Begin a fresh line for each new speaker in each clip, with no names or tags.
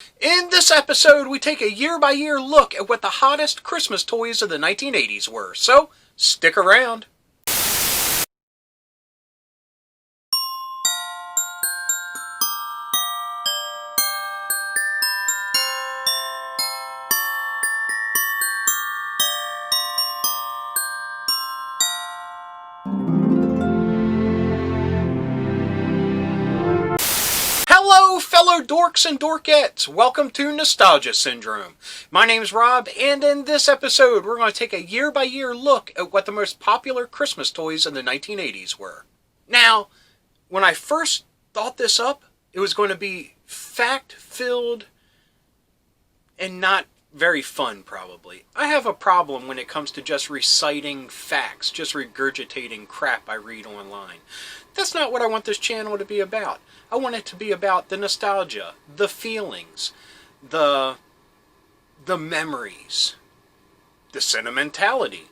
In this episode, we take a year-by-year look at what the hottest Christmas toys of the 1980s were, so stick around. Hello, fellow dorks and dorkettes! Welcome to Nostalgia Syndrome. My name's Rob, and in this episode, we're going to take a year-by-year look at what the most popular Christmas toys in the 1980s were. Now, when I first thought this up, it was going to be fact-filled and not very fun, probably. I have a problem when it comes to just reciting facts, just regurgitating crap I read online. That's not what I want this channel to be about. I want it to be about the nostalgia, the feelings, the memories, the sentimentality,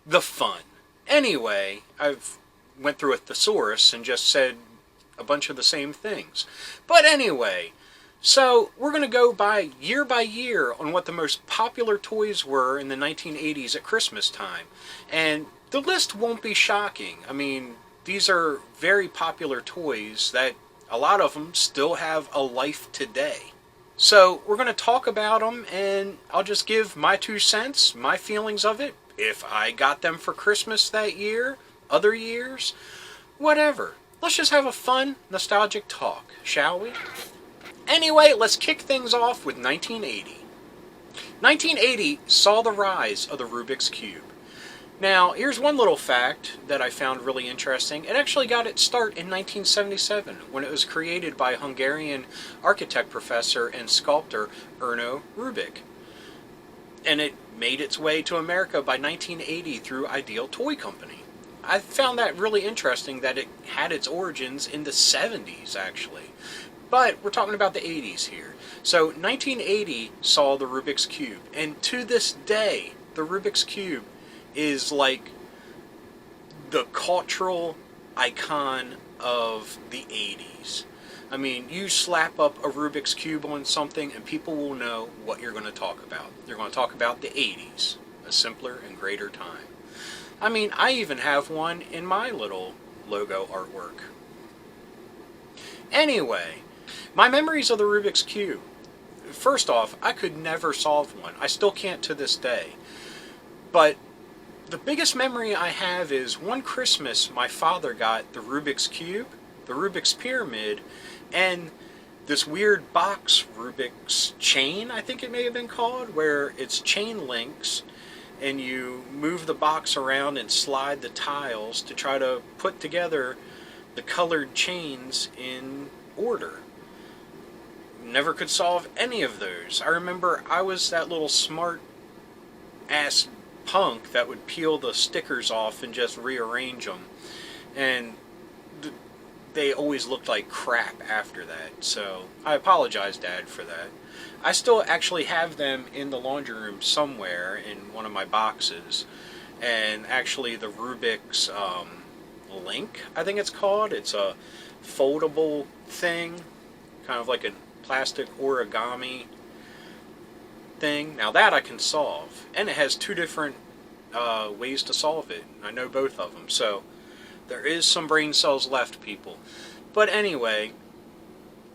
the fun. Anyway, I've went through a thesaurus and just said a bunch of the same things. But anyway, so we're going to go by year on what the most popular toys were in the 1980s at Christmas time. And the list won't be shocking. I mean, these are very popular toys that a lot of them still have a life today. So we're going to talk about them, and I'll just give my 2 cents, my feelings of it, if I got them for Christmas that year, other years, whatever. Let's just have a fun, nostalgic talk, shall we? Anyway, let's kick things off with 1980. 1980 saw the rise of the Rubiks Cube. Now, here's one little fact that I found really interesting. It actually got its start in 1977 when it was created by Hungarian architect professor and sculptor Erno Rubik. And it made its way to America by 1980 through Ideal Toy Company. I found that really interesting that it had its origins in the 70s, actually. But we're talking about the 80s here. So 1980 saw the Rubiks Cube. And to this day, the Rubiks Cube is like the cultural icon of the 80s. I mean, you slap up a Rubik's Cube on something and people will know what you're going to talk about. They're going to talk about the 80s, a simpler and greater time. I mean, I even have one in my little logo artwork. Anyway, my memories of the Rubik's Cube. First off, I could never solve one. I still can't to this day. But the biggest memory I have is one Christmas my father got the Rubik's Cube, the Rubik's Pyramid, and this weird box Rubik's chain, I think it may have been called, where it's chain links and you move the box around and slide the tiles to try to put together the colored chains in order. Never could solve any of those. I remember I was that little smart ass punk that would peel the stickers off and just rearrange them, and they always looked like crap after that, so I apologize, Dad, for that. I still actually have them in the laundry room somewhere in one of my boxes, and actually the Rubik's Link, I think it's called. It's a foldable thing, kind of like a plastic origami thing. Now that I can solve, and it has 2 different ways to solve it. I know both of them, so there is some brain cells left, people. But anyway,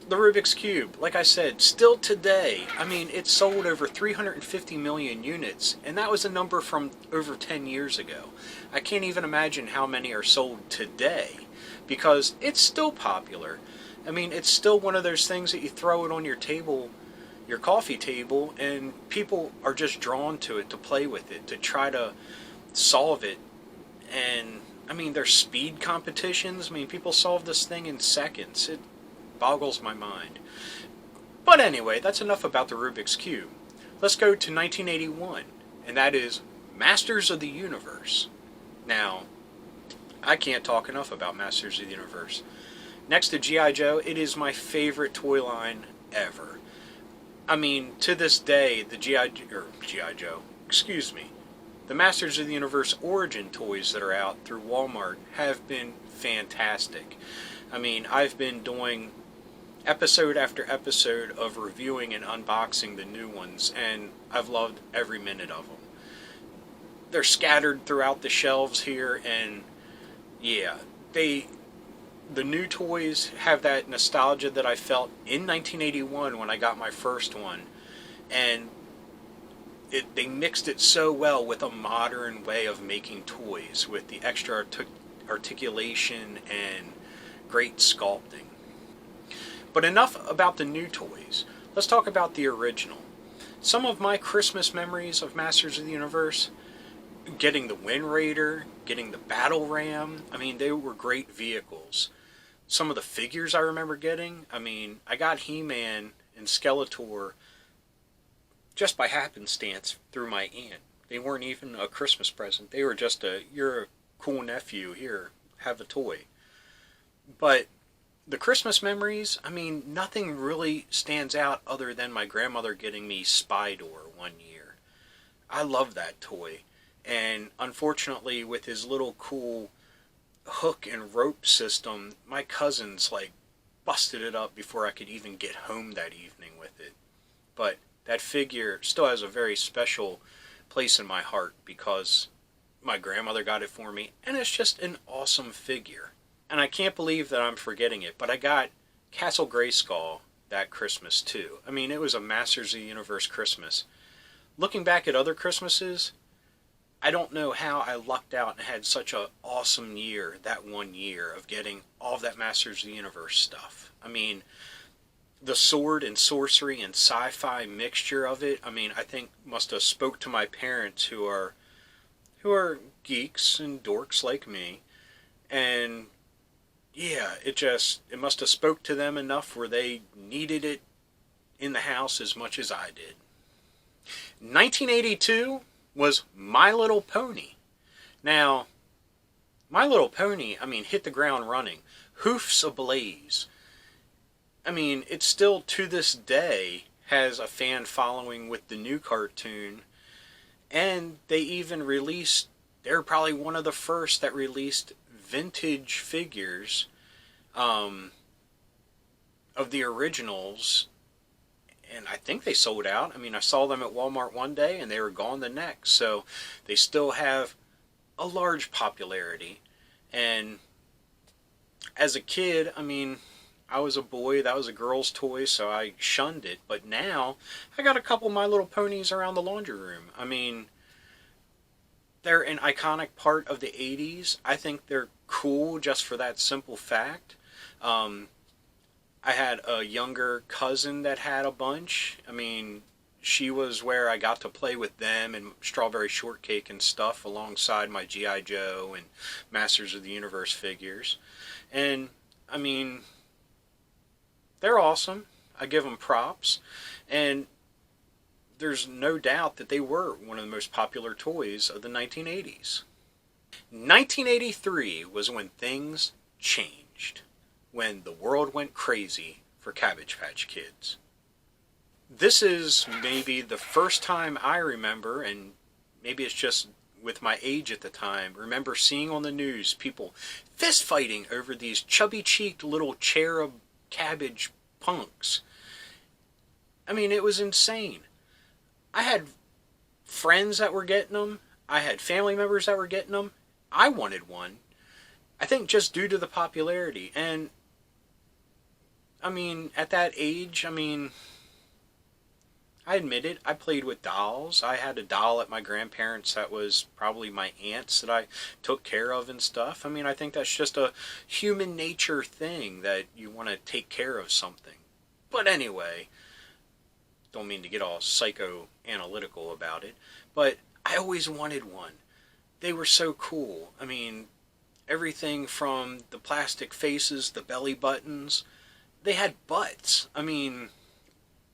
the Rubik's Cube, like I said, still today, I mean, it sold over 350 million units, and that was a number from over 10 years ago. I can't even imagine how many are sold today, because it's still popular. I mean, it's still one of those things that you throw it on your table, your coffee table, and people are just drawn to it, to play with it, to try to solve it. And I mean, there's speed competitions. I mean, people solve this thing in seconds. It boggles my mind. But anyway, that's enough about the Rubik's Cube. Let's go to 1981, and that is Masters of the Universe. Now, I can't talk enough about Masters of the Universe. Next to G.I. Joe, it is my favorite toy line ever. I mean, to this day, the the Masters of the Universe Origin toys that are out through Walmart have been fantastic. I mean, I've been doing episode after episode of reviewing and unboxing the new ones, and I've loved every minute of them. They're scattered throughout the shelves here, and yeah, the new toys have that nostalgia that I felt in 1981 when I got my first one, and they mixed it so well with a modern way of making toys, with the extra articulation and great sculpting. But enough about the new toys. Let's talk about the original. Some of my Christmas memories of Masters of the Universe: getting the Wind Raider, getting the Battle Ram. I mean, they were great vehicles. Some of the figures I remember getting, I mean, I got He-Man and Skeletor just by happenstance through my aunt. They weren't even a Christmas present. They were just you're a cool nephew, here, have a toy. But the Christmas memories, I mean, nothing really stands out other than my grandmother getting me Spydor one year. I love that toy. And unfortunately, with his little cool hook and rope system, my cousins busted it up before I could even get home that evening with it. But that figure still has a very special place in my heart because my grandmother got it for me, and it's just an awesome figure. And I can't believe that I'm forgetting it, but I got Castle Grayskull that Christmas too. I mean, it was a Masters of the Universe Christmas. Looking back at other Christmases, I don't know how I lucked out and had such an awesome year that one year of getting all of that Masters of the Universe stuff. I mean, the sword and sorcery and sci-fi mixture of it, I mean, I think must have spoke to my parents who are geeks and dorks like me. And yeah, it must have spoke to them enough where they needed it in the house as much as I did. 1982 was My Little Pony. Now, My Little Pony, I mean, hit the ground running. Hoofs ablaze. I mean, it still, to this day, has a fan following with the new cartoon. And they even they're probably one of the first that released vintage figures of the originals. And I think they sold out. I mean, I saw them at Walmart one day and they were gone the next. So they still have a large popularity. And as a kid, I mean, I was a boy, that was a girl's toy, so I shunned it. But now, I got a couple My Little Ponies around the laundry room. I mean, they're an iconic part of the 80s. I think they're cool just for that simple fact. I had a younger cousin that had a bunch. I mean, she was where I got to play with them and Strawberry Shortcake and stuff alongside my G.I. Joe and Masters of the Universe figures. And, I mean, they're awesome. I give them props. And there's no doubt that they were one of the most popular toys of the 1980s. 1983 was when things changed. When the world went crazy for Cabbage Patch Kids. This is maybe the first time I remember, and maybe it's just with my age at the time, remember seeing on the news people fist fighting over these chubby-cheeked little cherub cabbage punks. I mean, it was insane. I had friends that were getting them. I had family members that were getting them. I wanted one. I think just due to the popularity. And I mean, at that age, I mean, I admit it, I played with dolls. I had a doll at my grandparents' that was probably my aunt's that I took care of and stuff. I mean, I think that's just a human nature thing that you want to take care of something. But anyway, don't mean to get all psychoanalytical about it, but I always wanted one. They were so cool. I mean, everything from the plastic faces, the belly buttons. They had butts. I mean,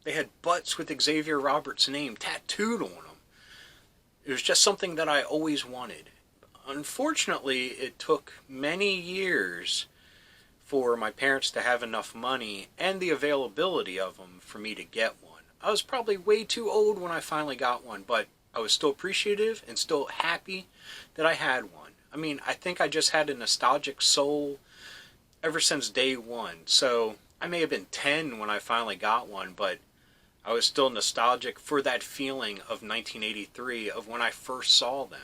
they had butts with Xavier Roberts' name tattooed on them. It was just something that I always wanted. Unfortunately, it took many years for my parents to have enough money and the availability of them for me to get one. I was probably way too old when I finally got one, but I was still appreciative and still happy that I had one. I mean, I think I just had a nostalgic soul ever since day one. So I may have been 10 when I finally got one, but I was still nostalgic for that feeling of 1983 of when I first saw them.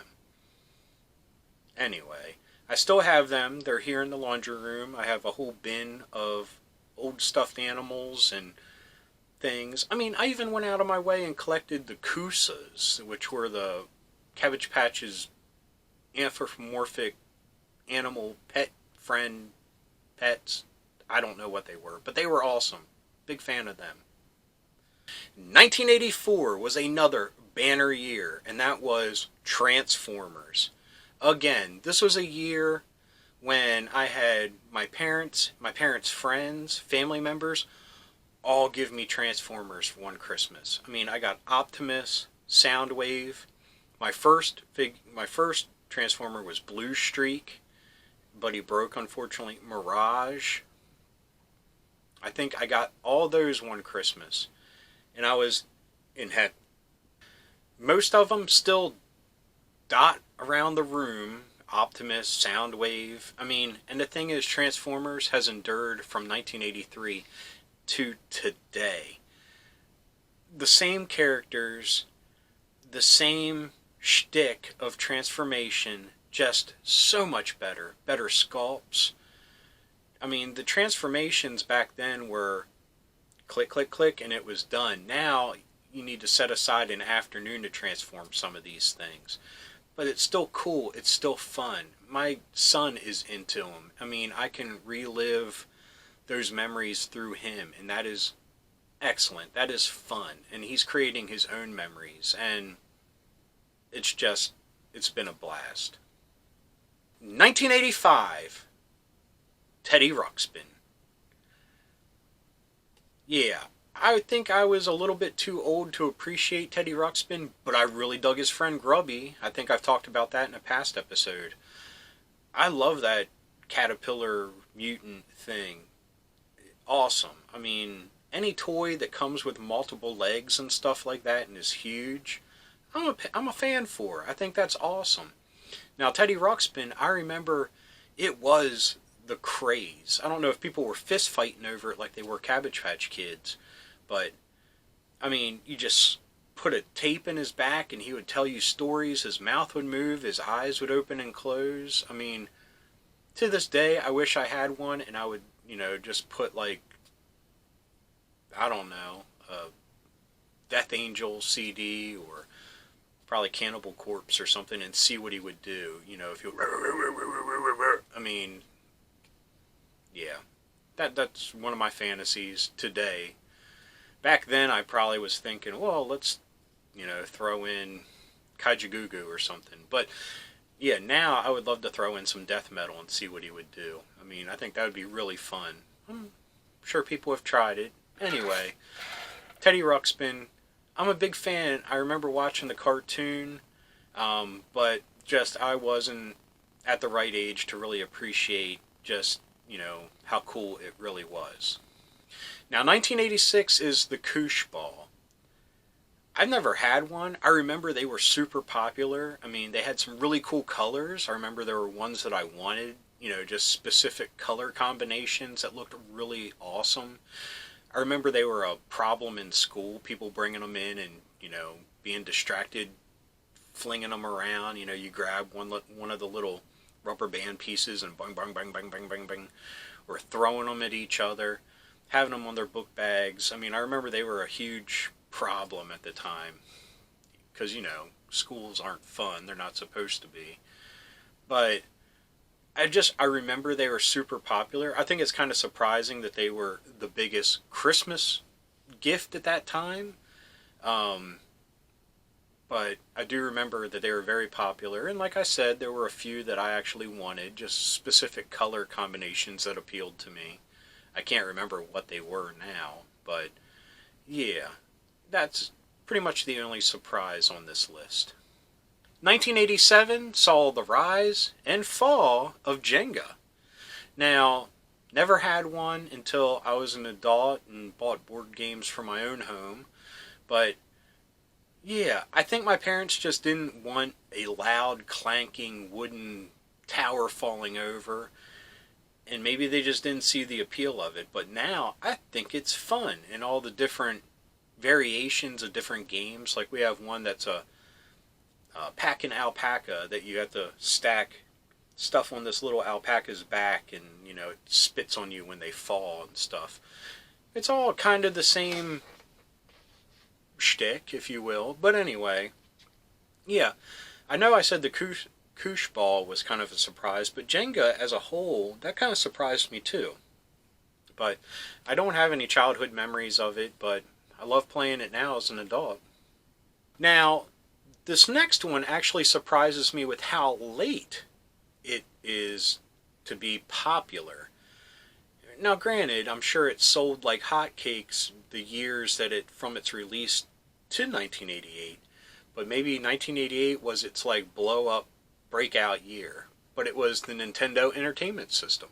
Anyway, I still have them. They're here in the laundry room. I have a whole bin of old stuffed animals and things. I mean, I even went out of my way and collected the Koosas, which were the Cabbage Patch's anthropomorphic animal pet friend pets. I don't know what they were, but they were awesome. Big fan of them. 1984 was another banner year, and that was Transformers. Again, this was a year when I had my parents' friends, family members, all give me Transformers for one Christmas. I mean, I got Optimus, Soundwave. My first Transformer was Blue Streak, but he broke, unfortunately. Mirage. I think I got all those one Christmas, and I was in heck. Most of them still dot around the room. Optimus, Soundwave. I mean, and the thing is, Transformers has endured from 1983 to today. The same characters, the same shtick of transformation, just so much better. Better sculpts. I mean, the transformations back then were click, click, click, and it was done. Now, you need to set aside an afternoon to transform some of these things. But it's still cool. It's still fun. My son is into them. I mean, I can relive those memories through him, and that is excellent. That is fun. And he's creating his own memories, and it's been a blast. 1985. Teddy Ruxpin. Yeah, I think I was a little bit too old to appreciate Teddy Ruxpin, but I really dug his friend Grubby. I think I've talked about that in a past episode. I love that caterpillar mutant thing. Awesome. I mean, any toy that comes with multiple legs and stuff like that and is huge, I'm a fan for. I think that's awesome. Now, Teddy Ruxpin, I remember it was the craze. I don't know if people were fist fighting over it like they were Cabbage Patch Kids, but I mean, you just put a tape in his back and he would tell you stories. His mouth would move, his eyes would open and close. I mean, to this day, I wish I had one, and I would, just put like, I don't know, a Death Angel CD or probably Cannibal Corpse or something, and see what he would do. If he, I mean, yeah, that's one of my fantasies today. Back then, I probably was thinking, well, let's, throw in Kajagoogoo or something. But yeah, now I would love to throw in some death metal and see what he would do. I mean, I think that would be really fun. I'm sure people have tried it. Anyway, Teddy Ruxpin, I'm a big fan. I remember watching the cartoon, but just I wasn't at the right age to really appreciate just, how cool it really was. Now, 1986 is the Koosh Ball. I've never had one. I remember they were super popular. I mean, they had some really cool colors. I remember there were ones that I wanted, just specific color combinations that looked really awesome. I remember they were a problem in school, people bringing them in and, being distracted, flinging them around. You grab one of the little rubber band pieces and bang, bang, bang, bang, bang, bang, bang, or throwing them at each other, having them on their book bags. I mean, I remember they were a huge problem at the time because, schools aren't fun. They're not supposed to be. But I remember they were super popular. I think it's kind of surprising that they were the biggest Christmas gift at that time. But I do remember that they were very popular. And like I said, there were a few that I actually wanted, just specific color combinations that appealed to me. I can't remember what they were now, but yeah, that's pretty much the only surprise on this list. 1987 saw the rise and fall of Jenga. Now, never had one until I was an adult and bought board games for my own home, but yeah, I think my parents just didn't want a loud, clanking wooden tower falling over. and maybe they just didn't see the appeal of it. But now I think it's fun, and all the different variations of different games. Like we have one that's a packing alpaca that you have to stack stuff on this little alpaca's back, and you know, it spits on you when they fall and stuff. It's all kind of the same shtick, if you will. But anyway, yeah, I know I said the Koosh Ball was kind of a surprise, but Jenga as a whole, that kind of surprised me too. But I don't have any childhood memories of it, but I love playing it now as an adult. Now, this next one actually surprises me with how late it is to be popular. Now granted, I'm sure it sold like hotcakes the years that it, from its release to 1988, but maybe 1988 was its like blow up breakout year. But it was the Nintendo Entertainment System.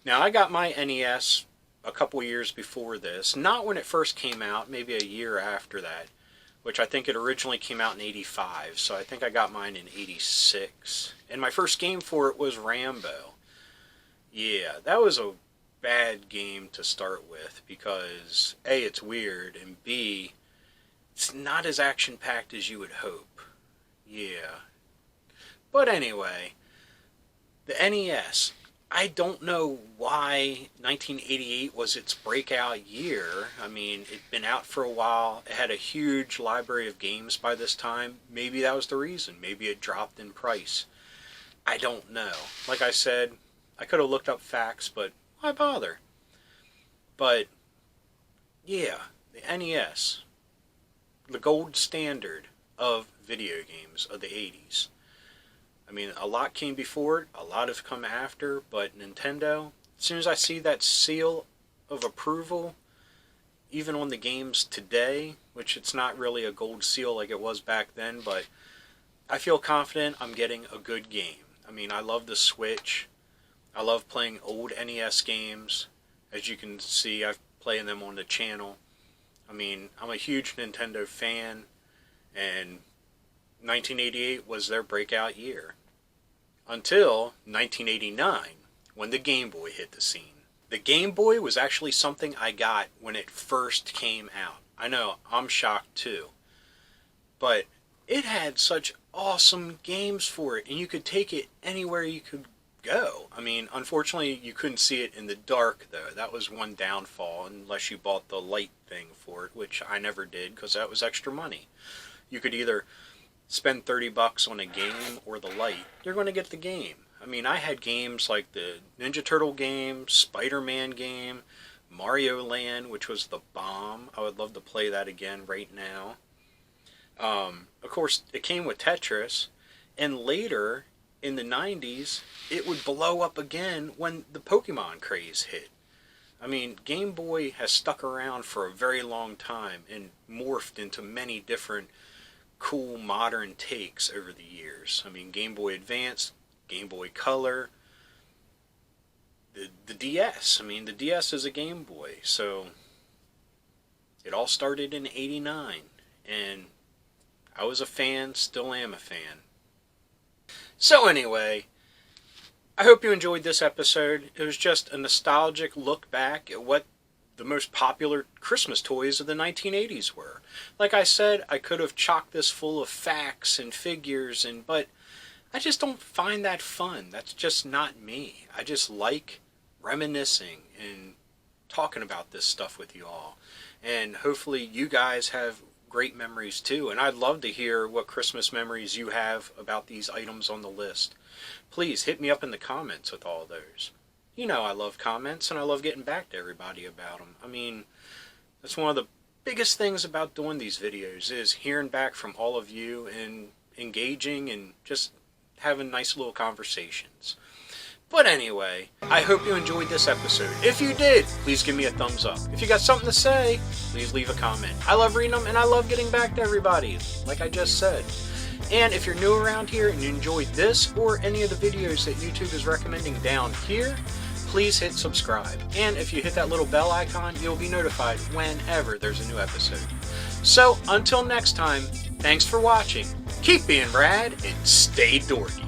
Now I got my NES a couple years before this, not when it first came out, maybe a year after that, which I think it originally came out in 85, so I think I got mine in 86. And my first game for it was Rambo. Yeah, that was a bad game to start with, because A, it's weird, and B, it's not as action-packed as you would hope. Yeah. But anyway, the NES. I don't know why 1988 was its breakout year. I mean, it'd been out for a while. It had a huge library of games by this time. Maybe that was the reason. Maybe it dropped in price. I don't know. Like I said, I could have looked up facts, but why bother? But, yeah, the NES. The gold standard of video games of the 80s. I mean, a lot came before it, a lot have come after, but Nintendo, as soon as I see that seal of approval, even on the games today, which it's not really a gold seal like it was back then, but I feel confident I'm getting a good game. I mean, I love the Switch. I love playing old NES games. As you can see, I'm playing them on the channel. I mean, I'm a huge Nintendo fan, and 1988 was their breakout year. Until 1989, when the Game Boy hit the scene. The Game Boy was actually something I got when it first came out. I know, I'm shocked too. But it had such awesome games for it, and you could take it anywhere you could go. I mean, unfortunately, you couldn't see it in the dark, though. That was one downfall, unless you bought the light thing for it, which I never did, because that was extra money. You could either spend $30 on a game or the light, you're going to get the game. I mean, I had games like the Ninja Turtle game, Spider-Man game, Mario Land, which was the bomb. I would love to play that again right now. Of course, it came with Tetris, and later, in the 90s, it would blow up again when the Pokemon craze hit. I mean, Game Boy has stuck around for a very long time and morphed into many different cool modern takes over the years. I mean, Game Boy Advance, Game Boy Color, the DS. I mean, the DS is a Game Boy, so it all started in 89, and I was a fan, still am a fan. So anyway, I hope you enjoyed this episode. It was just a nostalgic look back at what the most popular Christmas toys of the 1980s were. Like I said, I could have chocked this full of facts and figures, but I just don't find that fun. That's just not me. I just like reminiscing and talking about this stuff with you all. And hopefully you guys have great memories too. And I'd love to hear what Christmas memories you have about these items on the list. Please hit me up in the comments with all those. You know I love comments, and I love getting back to everybody about them. I mean, that's one of the biggest things about doing these videos, is hearing back from all of you and engaging and just having nice little conversations. But anyway, I hope you enjoyed this episode. If you did, please give me a thumbs up. If you got something to say, please leave a comment. I love reading them, and I love getting back to everybody, like I just said. And if you're new around here and you enjoyed this or any of the videos that YouTube is recommending down here, please hit subscribe. And if you hit that little bell icon, you'll be notified whenever there's a new episode. So until next time, thanks for watching, keep being rad, and stay dorky.